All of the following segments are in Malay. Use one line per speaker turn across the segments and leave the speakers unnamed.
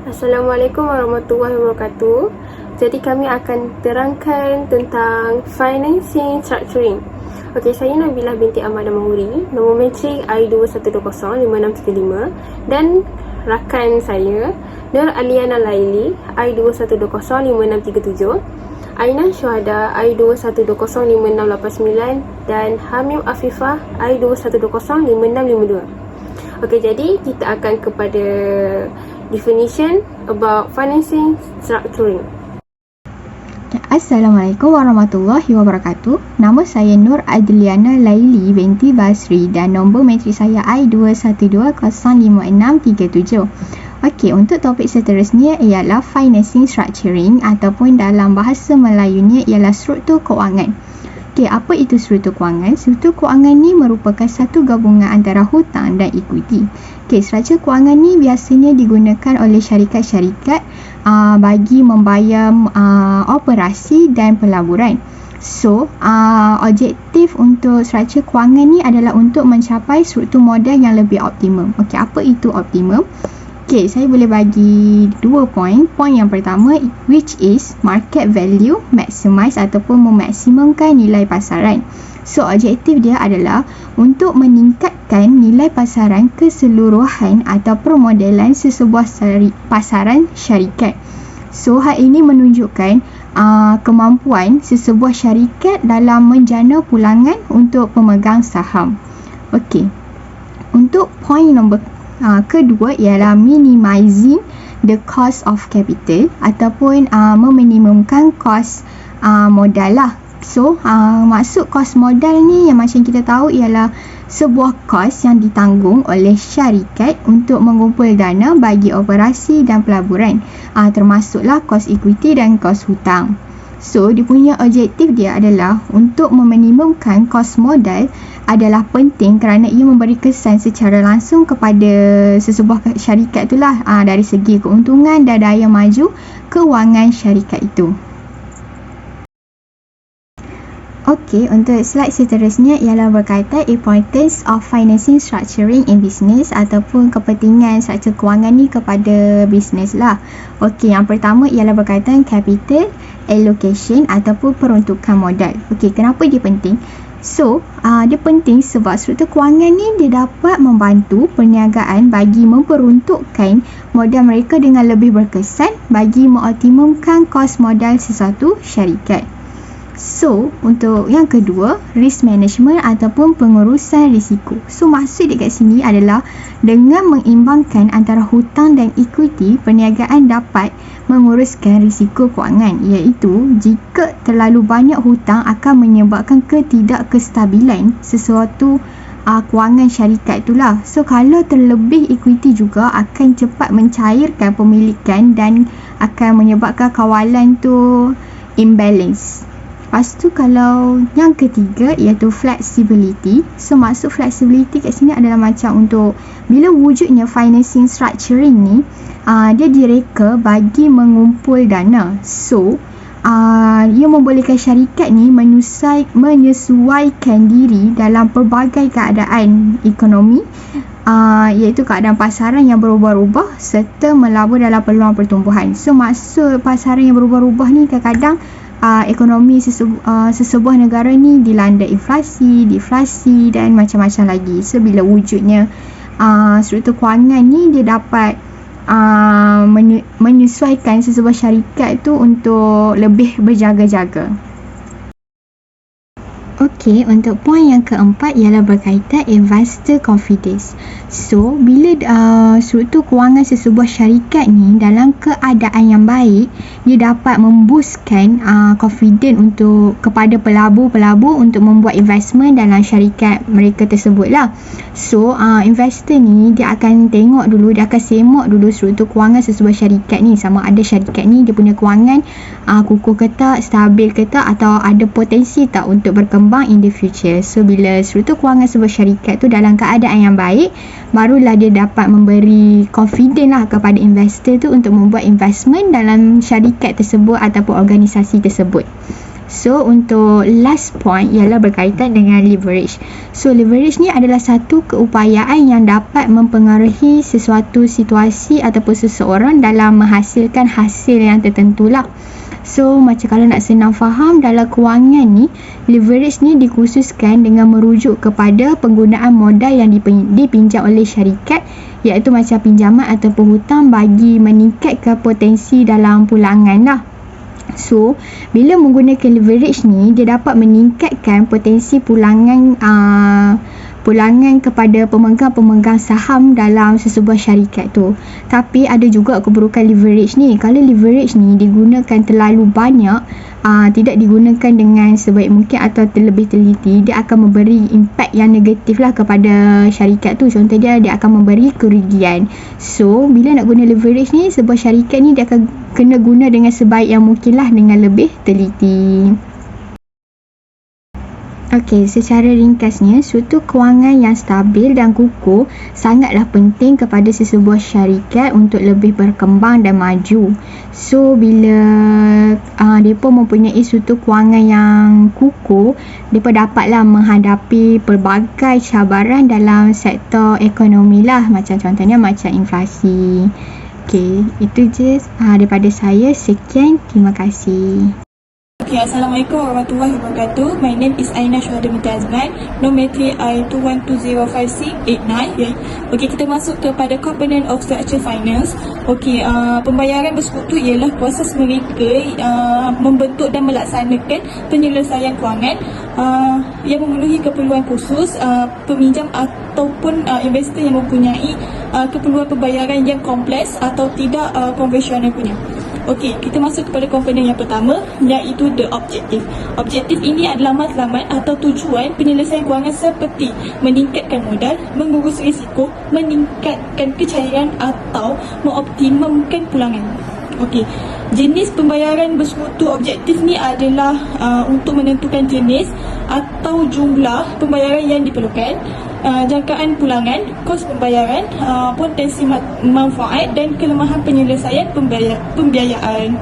Assalamualaikum warahmatullahi wabarakatuh. Jadi kami akan terangkan tentang financing structuring. Okey, saya Nabilah binti Ahmad Mahuri, nombor matrik I21205635 dan rakan saya Nur Aliana Laili I21205637, Aina Syuhada I21205689 dan Hamim Afifah I21205652. Okey, jadi kita akan kepada definition about financing structuring.
Assalamualaikum warahmatullahi wabarakatuh. Nama saya Nur Adliana Laili binti Basri dan nombor matrik saya I21205637. Okey, untuk topik seterusnya ialah financing structuring ataupun dalam bahasa Melayunya ialah struktur kewangan. Okey, apa itu struktur kewangan? Struktur kewangan ni merupakan satu gabungan antara hutang dan ekuiti. Okey, struktur kewangan ni biasanya digunakan oleh syarikat-syarikat bagi membayar operasi dan pelaburan. So, objektif untuk struktur kewangan ni adalah untuk mencapai struktur modal yang lebih optimum. Okey, apa itu optimum? Okey, saya boleh bagi 2 poin. Poin yang pertama, which is market value maximize ataupun memaksimumkan nilai pasaran. So, objektif dia adalah untuk meningkatkan nilai pasaran keseluruhan atau permodalan sesebuah pasaran syarikat. So, hal ini menunjukkan kemampuan sesebuah syarikat dalam menjana pulangan untuk pemegang saham. Okey, untuk poin nombor kedua ialah minimizing the cost of capital ataupun meminimumkan kos modal lah. So, maksud kos modal ni yang macam kita tahu ialah sebuah kos yang ditanggung oleh syarikat untuk mengumpul dana bagi operasi dan pelaburan, termasuklah kos ekuiti dan kos hutang. So, dia punya objektif dia adalah untuk meminimumkan kos modal adalah penting kerana ia memberi kesan secara langsung kepada sesebuah syarikat itulah dari segi keuntungan dan daya maju kewangan syarikat itu. Okey, untuk slide seterusnya ialah berkaitan importance of financing structuring in business ataupun kepentingan struktur kewangan ni kepada bisnes lah. Okey, yang pertama ialah berkaitan capital allocation ataupun peruntukan modal. Okey, kenapa dia penting? So, dia penting sebab struktur kewangan ni dia dapat membantu perniagaan bagi memperuntukkan modal mereka dengan lebih berkesan bagi mengoptimumkan kos modal sesuatu syarikat. So, untuk yang kedua, risk management ataupun pengurusan risiko. So, maksud dekat sini adalah dengan mengimbangkan antara hutang dan ekuiti, perniagaan dapat menguruskan risiko kewangan, iaitu jika terlalu banyak hutang akan menyebabkan ketidakkestabilan sesuatu kewangan syarikat itulah. So, kalau terlebih ekuiti juga akan cepat mencairkan pemilikan dan akan menyebabkan kawalan tu imbalance. Lepas tu kalau yang ketiga iaitu flexibility. So, maksud flexibility kat sini adalah macam untuk bila wujudnya financing structuring ni, dia direka bagi mengumpul dana. So, ia membolehkan syarikat ni menyesuaikan diri dalam pelbagai keadaan ekonomi, iaitu keadaan pasaran yang berubah-ubah serta melabur dalam peluang pertumbuhan. So, maksud pasaran yang berubah-ubah ni kadang-kadang ekonomi sesebuah negara ni dilanda inflasi, deflasi dan macam-macam lagi. So, bila wujudnya struktur kewangan ni dia dapat menyesuaikan sesebuah syarikat tu untuk lebih berjaga-jaga. Okey, untuk poin yang keempat ialah berkaitan investor confidence. So, bila struktur kewangan sesebuah syarikat ni dalam keadaan yang baik, dia dapat memboostkan confidence untuk kepada pelabur-pelabur untuk membuat investment dalam syarikat mereka tersebut lah. So, investor ni dia akan tengok dulu, dia akan semak dulu struktur kewangan sesebuah syarikat ni, sama ada syarikat ni dia punya kewangan kukuh ke tak, stabil ke tak, atau ada potensi tak untuk berkembang in the future. So, bila struktur kewangan sebuah syarikat tu dalam keadaan yang baik, barulah dia dapat memberi confidence lah kepada investor tu untuk membuat investment dalam syarikat tersebut ataupun organisasi tersebut. So untuk last point ialah berkaitan dengan leverage. So leverage ni adalah satu keupayaan yang dapat mempengaruhi sesuatu situasi ataupun seseorang dalam menghasilkan hasil yang tertentu lah. So macam kalau nak senang faham, dalam kewangan ni leverage ni dikhususkan dengan merujuk kepada penggunaan modal yang dipinjam oleh syarikat, iaitu macam pinjaman ataupun hutang bagi meningkatkan potensi dalam pulangan lah. So, bila menggunakan leverage ni, dia dapat meningkatkan potensi pulangan kepada pemegang-pemegang saham dalam sesebuah syarikat tu. Tapi ada juga keburukan leverage ni. Kalau leverage ni digunakan terlalu banyak, tidak digunakan dengan sebaik mungkin atau terlebih teliti, dia akan memberi impak yang negatif lah kepada syarikat tu. Contoh dia akan memberi kerugian. So, bila nak guna leverage ni, sebuah syarikat ni dia akan kena guna dengan sebaik yang mungkin lah, dengan lebih teliti. Okey, secara ringkasnya, suatu kewangan yang stabil dan kukuh sangatlah penting kepada sesebuah syarikat untuk lebih berkembang dan maju. So, bila mereka mempunyai suatu kewangan yang kukuh, mereka dapatlah menghadapi pelbagai cabaran dalam sektor ekonomi lah. Macam contohnya macam inflasi. Okey, itu je daripada saya. Sekian, terima kasih.
Okay, Assalamualaikum warahmatullahi wabarakatuh. My name is Aina Syuhada binti Azman. Nombor I21205689. Yeah. Okay, kita masuk kepada component of structure finance. Okay, pembayaran bersekutu ialah proses mereka membentuk dan melaksanakan penyelesaian kewangan yang memenuhi keperluan khusus peminjam ataupun investor yang mempunyai keperluan pembayaran yang kompleks atau tidak konvensional punya. Okey, kita masuk kepada komponen yang pertama, iaitu the objective. Objektif ini adalah matlamat atau tujuan penyelesaian kewangan seperti meningkatkan modal, mengurus risiko, meningkatkan kecairan atau mengoptimumkan pulangan. Okey, jenis pembayaran bersekutu objektif ni adalah untuk menentukan jenis atau jumlah pembayaran yang diperlukan, jangkaan pulangan, kos pembayaran, potensi manfaat dan kelemahan penyelesaian pembiayaan.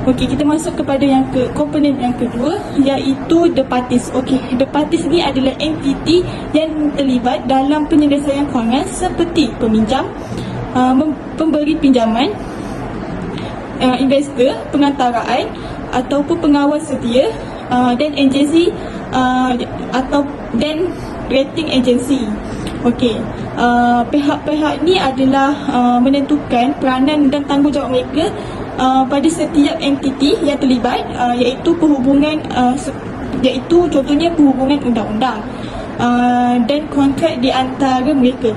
Okey, kita masuk kepada komponen yang kedua, iaitu the parties. Okey, the parties ni adalah entiti yang terlibat dalam penyelesaian kewangan seperti peminjam, pemberi pinjaman, investor, pengantaraan ataupun pengawal setia, dan agensi dan rating agency. Okey, pihak-pihak ni adalah menentukan peranan dan tanggungjawab mereka pada setiap entiti yang terlibat, iaitu contohnya perhubungan undang-undang dan kontrak di antara mereka,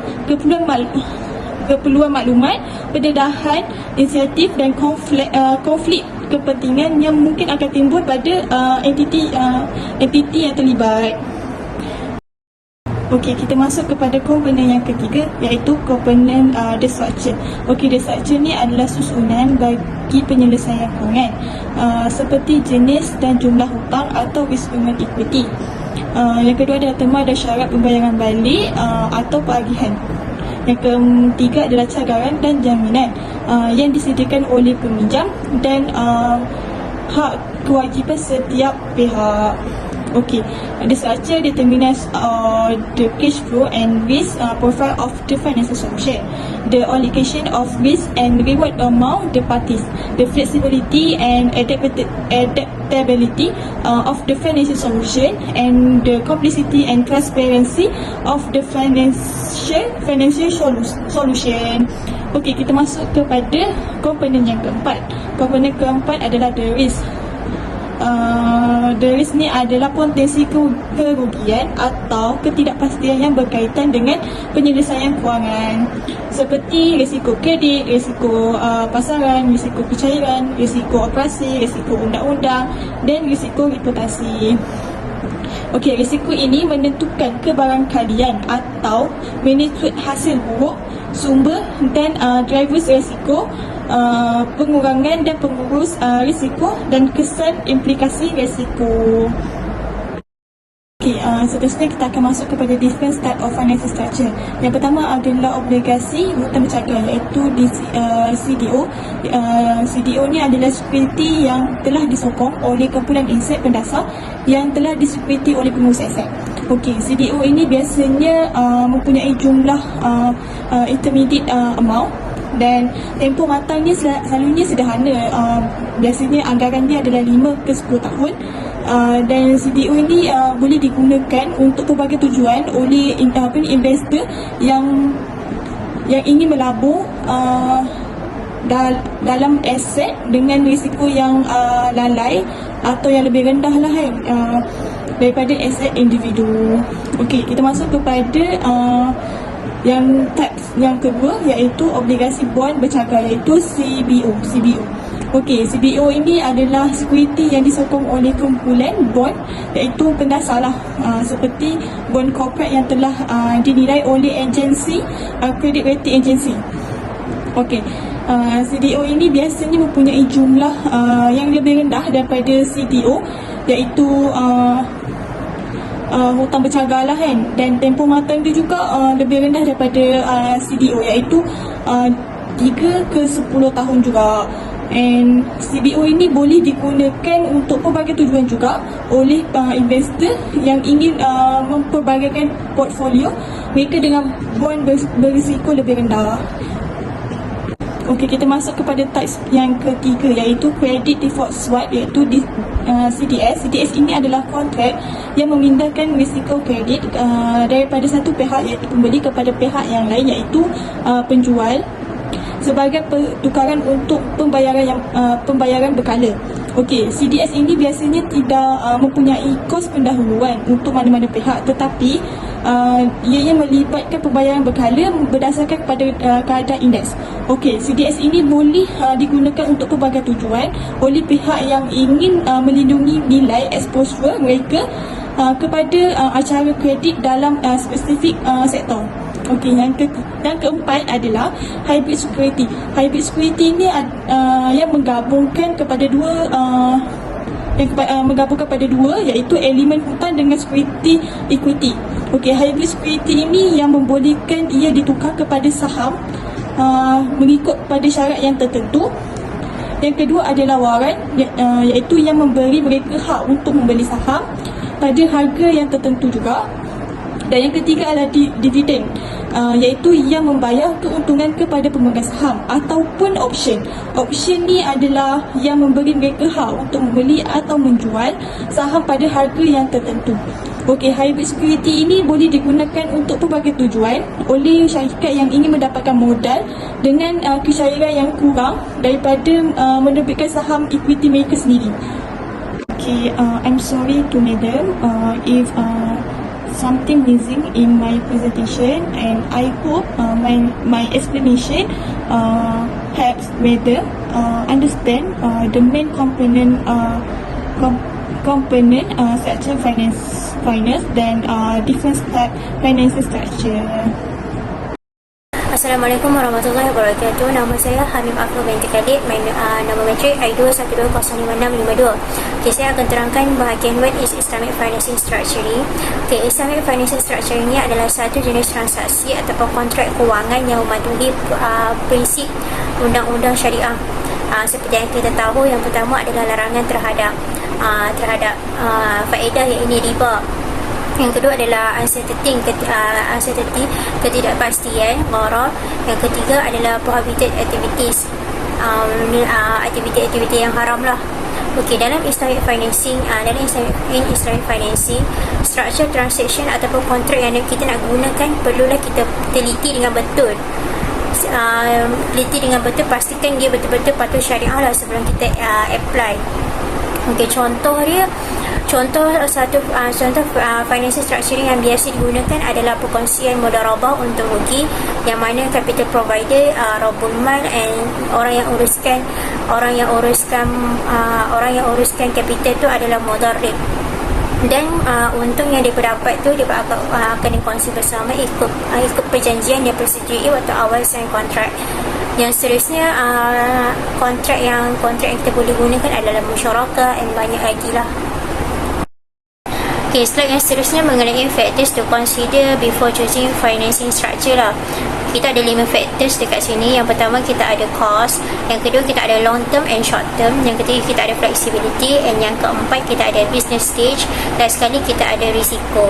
keperluan maklumat, pendedahan, inisiatif dan konflik kepentingan yang mungkin akan timbul pada entiti yang terlibat. Okey, kita masuk kepada komponen yang ketiga, iaitu komponen the structure. Okey, the structure ni adalah susunan bagi penyelesaian kewangan seperti jenis dan jumlah hutang atau instrument equity. Yang kedua adalah terma dan syarat pembayaran balik atau pagihan. Yang ketiga adalah cagaran dan jaminan yang disediakan oleh peminjam dan hak kewajipan setiap pihak. Okay, the structure determines the cash flow and risk profile of the financial solution, the allocation of risk and reward among the parties, the flexibility and adaptability of the financial solution, and the complexity and transparency of the financial solution. Okay, kita masuk kepada komponen yang keempat. Komponen keempat adalah the risk. The risk ni adalah potensi kerugian atau ketidakpastian yang berkaitan dengan penyelesaian kewangan, seperti risiko kredit, risiko pasaran, risiko kecairan, risiko operasi, risiko undang-undang dan risiko reputasi. Okey, risiko ini menentukan kebarangkalian atau magnitude hasil buruk, sumber dan drivers risiko, pengurangan dan pengurus risiko dan kesan implikasi risiko. Okey, seterusnya kita akan masuk kepada different type of financial structure. Yang pertama adalah obligasi hutang berjaga, iaitu CDO. CDO ni adalah security yang telah disokong oleh kumpulan aset pendasar yang telah disecurity oleh pengurus aset. Okey, CDO ini biasanya mempunyai jumlah intermediate amount dan tempoh matangnya selalunya sederhana. Biasanya anggaran dia adalah 5 ke 10 tahun. Dan CDO ini boleh digunakan untuk pelbagai tujuan oleh investor yang ingin melabur dalam aset dengan risiko yang lalai atau yang lebih rendah lah kan, daripada aset individu. Okey, kita masuk kepada yang types yang kedua, iaitu obligasi bond bercagar, iaitu CBO. Okey, CBO ini adalah security yang disokong oleh kumpulan bond, iaitu pendasar lah, seperti bond corporate yang telah dinilai oleh agensi credit rating agency. Okey, CDO ini biasanya mempunyai jumlah yang lebih rendah daripada CDO, iaitu hutang bercagar lah kan, dan tempoh matang dia juga lebih rendah daripada CDO, iaitu 3 ke 10 tahun juga. And CDO ini boleh digunakan untuk pelbagai tujuan juga oleh investor yang ingin memperbagaikan portfolio mereka dengan bond berisiko lebih rendah. Okey, kita masuk kepada types yang ketiga, iaitu credit default swap, iaitu CDS. CDS ini adalah kontrak yang memindahkan risiko kredit daripada satu pihak, iaitu pembeli, kepada pihak yang lain, iaitu penjual, sebagai pertukaran untuk pembayaran berkala. Okey, CDS ini biasanya tidak mempunyai kos pendahuluan untuk mana-mana pihak, tetapi ianya melibatkan pembayaran berkala berdasarkan kepada keadaan indeks. Okey, CDS ini boleh digunakan untuk pelbagai tujuan oleh pihak yang ingin melindungi nilai exposure mereka kepada acara kredit dalam spesifik sektor. Okey, yang keempat adalah hybrid security. Hybrid security ini yang menggabungkan kepada dua iaitu elemen hutang dengan security equity. Okey, hybrid security ini yang membolehkan ia ditukar kepada saham mengikut pada syarat yang tertentu. Yang kedua adalah waran, iaitu yang memberi mereka hak untuk membeli saham pada harga yang tertentu juga. Dan yang ketiga adalah dividen, iaitu yang membayar keuntungan kepada pemegang saham, ataupun option. Option ni adalah yang memberi mereka hak untuk membeli atau menjual saham pada harga yang tertentu. Okey, hybrid security ini boleh digunakan untuk pelbagai tujuan oleh syarikat yang ingin mendapatkan modal dengan kesyairan yang kurang daripada menerbitkan saham equity mereka sendiri. Okay, I'm sorry to madam if something missing in my presentation, and I hope my explanation helps madam understand the main component structure finance dan different type financial structure.
Assalamualaikum warahmatullahi wabarakatuh. Nama saya Hamim Afro binti Khalid. Nama matrik I212055652. Okay, saya akan terangkan bahagian what is Islamic Financing Structuring. Okay, Islamic Financing Structuring ini adalah satu jenis transaksi ataupun kontrak kewangan yang mematuhi prinsip undang-undang syariah. Seperti yang kita tahu, yang pertama adalah larangan terhadap faedah, yang ini riba. Yang kedua adalah uncertainty, ketidakpastian, gharar. Yang ketiga adalah prohibited activities, aktiviti-aktiviti yang haram lah. Okey, dalam Islamic financing, Islamic financing, structure transaction ataupun kontrak yang kita nak gunakan, perlulah kita teliti dengan betul. Pastikan dia betul-betul patuh syariah lah sebelum kita apply. Okey, contoh financial structuring yang biasa digunakan adalah perkongsian mudharabah untung rugi, yang mana capital provider, robul mal, and orang yang uruskan capital tu adalah mudarrib. Dan untung yang didapat tu dia akan dikongsi bersama ikut perjanjian yang persetujui waktu awal sign kontrak. Yang seterusnya, kontrak yang kita boleh gunakan adalah musyarakah, dan banyak lagi lah. Okay, slide yang seterusnya mengenai factors to consider before choosing financing structure lah. Kita ada 5 factors dekat sini. Yang pertama kita ada cost, yang kedua kita ada long term and short term, yang ketiga kita ada flexibility, and yang keempat kita ada business stage, dan sekali kita ada risiko.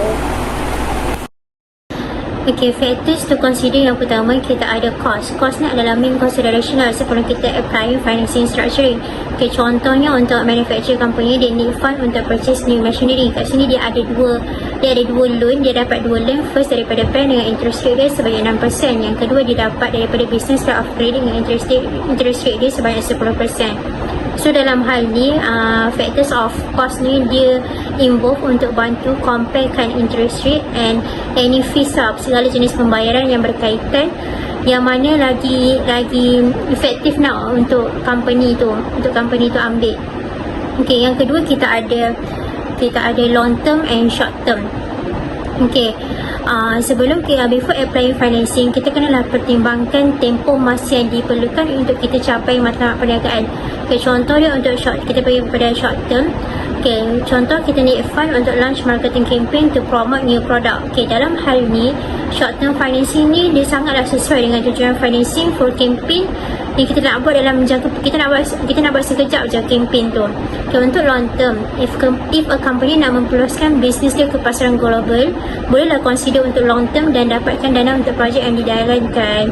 Okay, factors to consider yang pertama kita ada cost. Cost ni adalah main consideration sebelum kita apply financing structuring. Okay, contohnya untuk manufacturer company, dia need fund untuk purchase new machinery. Kat sini dia ada dua loan. Dia dapat dua loan. First daripada bank dengan interest rate dia sebanyak 6%. Yang kedua dia dapat daripada business line of credit dengan interest rate dia sebanyak 10%. So dalam hal ni factors of cost ni dia involve untuk bantu comparekan interest rate and any fees segala jenis pembayaran yang berkaitan, yang mana lagi efektif nak untuk company tu ambil. Okay, yang kedua kita ada long term and short term. Okay, sebelum before applying financing, kita kenalah pertimbangkan tempoh masa yang diperlukan untuk kita capai matlamat perniagaan. Okay, contoh dia untuk kita pergi kepada short term. Okay, contoh kita need fund untuk launch marketing campaign to promote new product. Okay, dalam hal ni short term financing ni dia sangatlah sesuai dengan tujuan financing for campaign yang kita nak buat dalam jangka, kita nak buat sekejap je campaign tu. Okay, untuk long term, if a company nak memperluaskan bisnes dia ke pasaran global, bolehlah consider untuk long term dan dapatkan dana untuk projek yang dijalankan.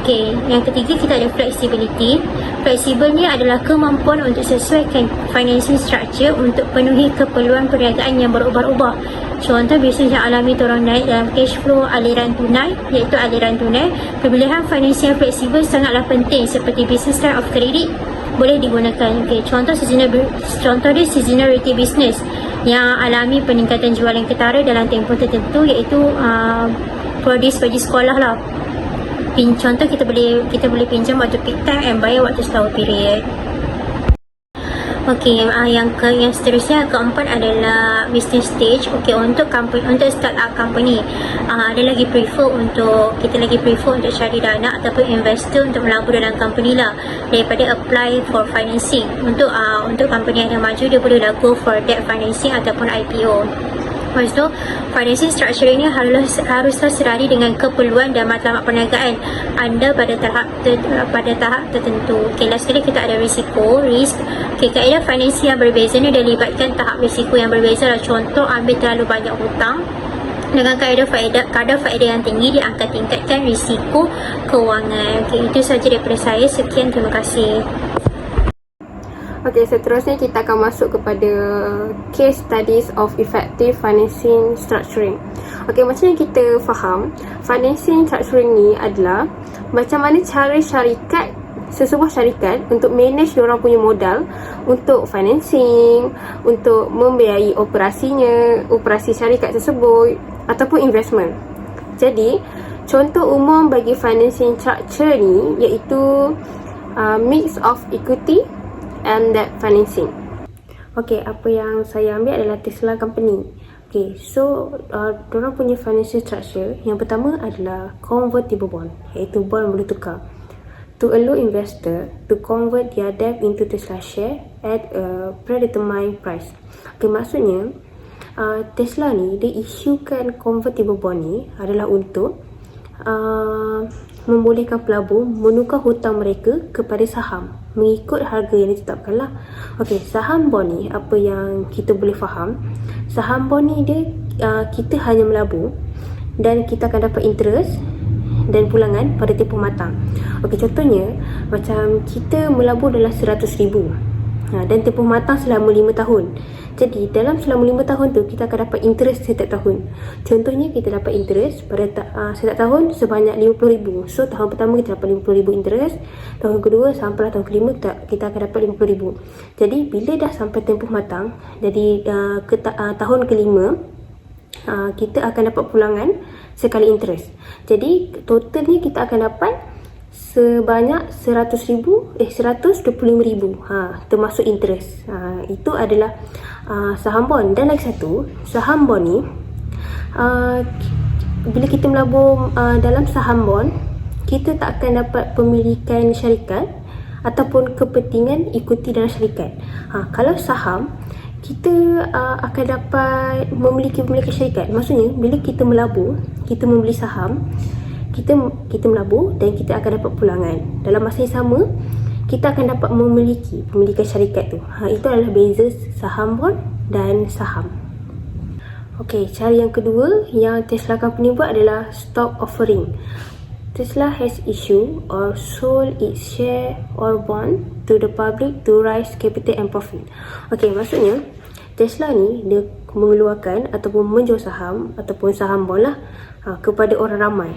Okay, yang ketiga kita ada flexibility. Fleksibel ni adalah kemampuan untuk sesuaikan financing structure untuk penuhi keperluan perniagaan yang berubah-ubah. Contoh bisnes yang alami turun naik dalam cash flow aliran tunai, iaitu aliran tunai. Pemilihan financing yang fleksibel sangatlah penting seperti business line of credit boleh digunakan. Okay, contoh dia seasonality business yang alami peningkatan jualan ketara dalam tempoh tertentu, iaitu produce bagi sekolah lah. Contoh kita boleh pinjam waktu peak time and bayar waktu slow period. Okey, yang seterusnya keempat adalah business stage. Okey, untuk start up company, kita lagi prefer untuk cari dana ataupun investor untuk melabur dalam company lah, daripada apply for financing. Untuk company yang dah maju, dia boleh go for debt financing ataupun IPO. Lepas tu, financing structure ini haruslah serari dengan keperluan dan matlamat perniagaan anda pada tahap tertentu. Okay, last sekali kita ada risk. Okay, kaedah financing yang berbeza ni dah libatkan tahap risiko yang berbeza lah. Contoh, ambil terlalu banyak hutang dengan kadar faedah yang tinggi, dia akan tingkatkan risiko kewangan. Okay, itu sahaja daripada saya. Sekian, terima kasih.
Okey, seterusnya kita akan masuk kepada case studies of effective financing structuring. Okey, macam yang kita faham, financing structuring ni adalah macam mana cara sesebuah syarikat untuk manage diorang punya modal untuk financing, untuk membiayai operasi syarikat tersebut ataupun investment. Jadi, contoh umum bagi financing structure ni iaitu mix of equity and debt financing. Okay, apa yang saya ambil adalah Tesla company. Okay, so diorang punya financial structure yang pertama adalah convertible bond, iaitu bond boleh tukar, to allow investor to convert their debt into Tesla share at a predetermined price. Okay, maksudnya Tesla ni dia isukan convertible bond ni adalah untuk membolehkan pelabur menukar hutang mereka kepada saham mengikut harga yang ditetapkan lah. Okey, saham bond ni apa yang kita boleh faham, saham bond ni dia kita hanya melabur dan kita akan dapat interest dan pulangan pada tempoh matang. Okey, contohnya macam kita melabur dalam 100,000 dan tempoh matang selama 5 tahun. Jadi dalam selama 5 tahun tu kita akan dapat interest setiap tahun. Contohnya kita dapat interest pada setiap tahun sebanyak 50,000. So tahun pertama kita dapat 50,000 interest, tahun kedua sampai tahun kelima kita akan dapat 50,000. Jadi bila dah sampai tempoh matang, jadi tahun kelima kita akan dapat pulangan sekali interest. Jadi totalnya kita akan dapat sebanyak 125,000 termasuk interest. Itu adalah saham bond. Dan lagi satu, saham bond ni bila kita melabur dalam saham bond, kita tak akan dapat pemilikan syarikat ataupun kepentingan ikuti dalam syarikat. Kalau saham, kita akan dapat memiliki syarikat. Maksudnya bila kita melabur, kita membeli saham, kita melabur dan kita akan dapat pulangan. Dalam masa yang sama, kita akan dapat memiliki pemilikan syarikat tu. Itu adalah beza saham bond dan saham. Okey, cara yang kedua yang Tesla Company buat adalah stock offering. Tesla has issued or sold its share or bond to the public to raise capital and profit. Okey, maksudnya Tesla ni dia mengeluarkan ataupun menjual saham ataupun saham bond lah kepada orang ramai.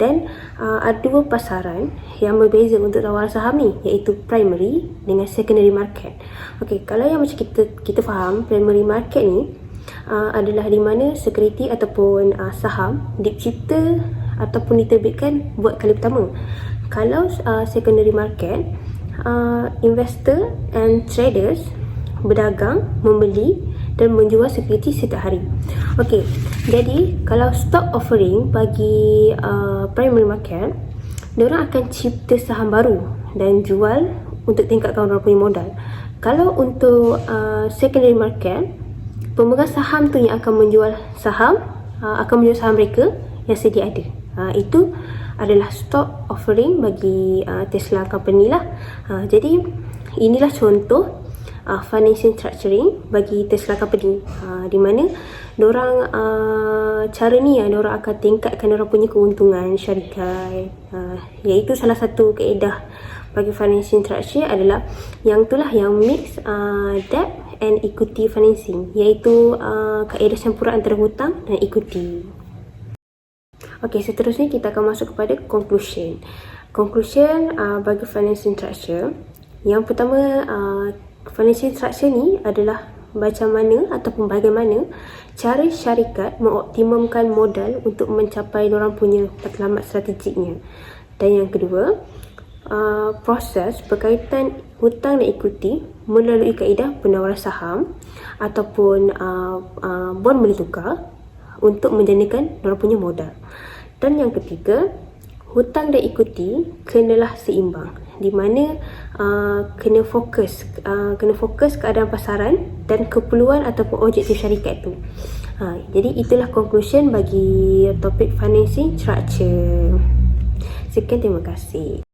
Dan ada dua pasaran yang berbeza untuk tawaran saham ni, iaitu primary dengan secondary market. Okey, kalau yang macam kita faham, primary market ni adalah di mana security ataupun saham dicipta ataupun diterbitkan buat kali pertama. Kalau secondary market, investor and traders berdagang, membeli dan menjual security setiap hari. Okey, jadi kalau stock offering bagi primary market, diorang akan cipta saham baru dan jual untuk tingkatkan orang punya modal. Kalau untuk secondary market, pemegang saham tu yang akan menjual saham, mereka yang sedia ada. Itu adalah stock offering bagi Tesla Company lah. Jadi inilah contoh financing structuring bagi Tesla Company, di mana diorang cara ni diorang akan tingkatkan diorang punya keuntungan syarikat, iaitu salah satu kaedah bagi financing structure adalah yang itulah yang mix debt and equity financing, iaitu kaedah campuran antara hutang dan equity. Okey, seterusnya kita akan masuk kepada conclusion. Conclusion bagi financing structure. Yang pertama, financing structure ni adalah macam mana ataupun bagaimana cara syarikat mengoptimumkan modal untuk mencapai diorang punya matlamat strategiknya. Dan yang kedua, proses berkaitan hutang dan equity melalui kaedah penawaran saham ataupun bond beli tukar untuk menjanakan diorang punya modal. Dan yang ketiga, hutang dan equity kenalah seimbang, di mana kena fokus keadaan pasaran dan keperluan ataupun objektif syarikat tu. Jadi itulah conclusion bagi topik financing structure. Sekian, terima kasih.